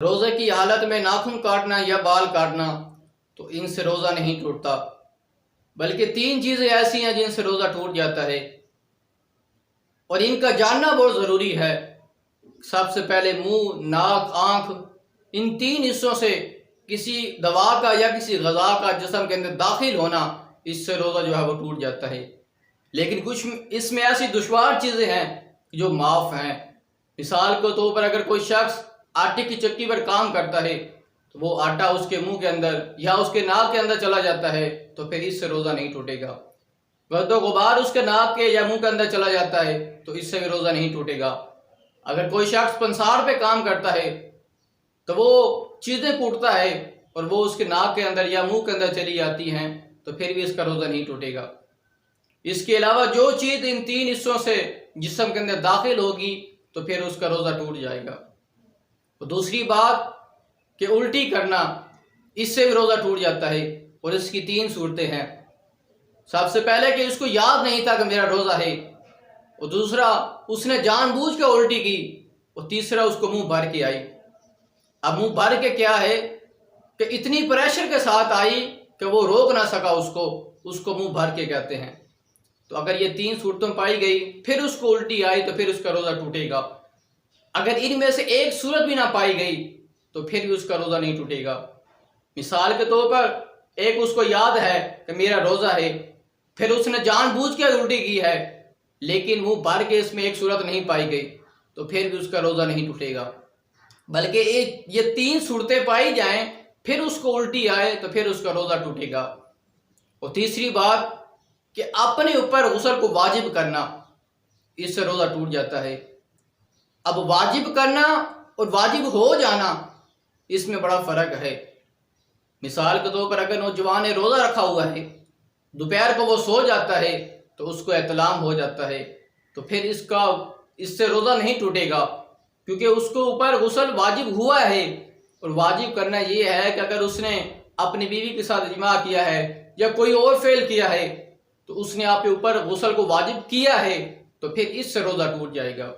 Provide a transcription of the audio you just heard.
روزے کی حالت میں ناخن کاٹنا یا بال کاٹنا تو ان سے روزہ نہیں ٹوٹتا، بلکہ 3 چیزیں ایسی ہیں جن سے روزہ ٹوٹ جاتا ہے اور ان کا جاننا بہت ضروری ہے۔ سب سے پہلے منہ، ناک، آنکھ، ان 3 حصوں سے کسی دوا کا یا کسی غذا کا جسم کے اندر داخل ہونا، اس سے روزہ جو ہے وہ ٹوٹ جاتا ہے۔ لیکن کچھ اس میں ایسی دشوار چیزیں ہیں جو معاف ہیں۔ مثال کے طور پر اگر کوئی شخص آٹے کی چکی پر کام کرتا ہے تو وہ آٹا اس کے منہ کے اندر یا اس کے ناک کے اندر چلا جاتا ہے تو پھر اس سے روزہ نہیں ٹوٹے گا۔ گرد و غبار اس کے ناک کے یا منہ کے اندر چلا جاتا ہے تو اس سے بھی روزہ نہیں ٹوٹے گا۔ اگر کوئی شخص پنسار پہ کام کرتا ہے تو وہ چیزیں کوٹتا ہے اور وہ اس کے ناک کے اندر یا منہ کے اندر چلی جاتی ہیں تو پھر بھی اس کا روزہ نہیں ٹوٹے گا۔ اس کے علاوہ جو چیز ان 3 حصوں سے جسم کے اندر داخل ہوگی تو پھر اس کا روزہ ٹوٹ جائے گا۔ تو دوسری بات کہ الٹی کرنا، اس سے بھی روزہ ٹوٹ جاتا ہے اور اس کی 3 صورتیں ہیں۔ سب سے پہلے کہ اس کو یاد نہیں تھا کہ میرا روزہ ہے، اور دوسرا اس نے جان بوجھ کے الٹی کی، اور تیسرا اس کو منہ بھر کے آئی۔ اب منہ بھر کے کیا ہے کہ اتنی پریشر کے ساتھ آئی کہ وہ روک نہ سکا اس کو منہ بھر کے کہتے ہیں۔ تو اگر یہ 3 صورتیں پائی گئی پھر اس کو الٹی آئی تو پھر اس کا روزہ ٹوٹے گا۔ اگر ان میں سے ایک صورت بھی نہ پائی گئی تو پھر بھی اس کا روزہ نہیں ٹوٹے گا۔ مثال کے طور پر ایک اس کو یاد ہے کہ میرا روزہ ہے، پھر اس نے جان بوجھ کے الٹی کی ہے لیکن منہ بھر کے اس میں ایک صورت نہیں پائی گئی تو پھر بھی اس کا روزہ نہیں ٹوٹے گا، بلکہ یہ 3 صورتیں پائی جائیں پھر اس کو الٹی آئے تو پھر اس کا روزہ ٹوٹے گا۔ اور تیسری بات کہ اپنے اوپر غسل کو واجب کرنا، اس سے روزہ ٹوٹ جاتا ہے۔ اب واجب کرنا اور واجب ہو جانا اس میں بڑا فرق ہے۔ مثال کے طور پر اگر نوجوان نے روزہ رکھا ہوا ہے، دوپہر کو وہ سو جاتا ہے تو اس کو احتلام ہو جاتا ہے تو پھر اس سے روزہ نہیں ٹوٹے گا، کیونکہ اس کو اوپر غسل واجب ہوا ہے۔ اور واجب کرنا یہ ہے کہ اگر اس نے اپنی بیوی کے ساتھ جماع کیا ہے یا کوئی اور فعل کیا ہے تو اس نے آپ کے اوپر غسل کو واجب کیا ہے تو پھر اس سے روزہ ٹوٹ جائے گا۔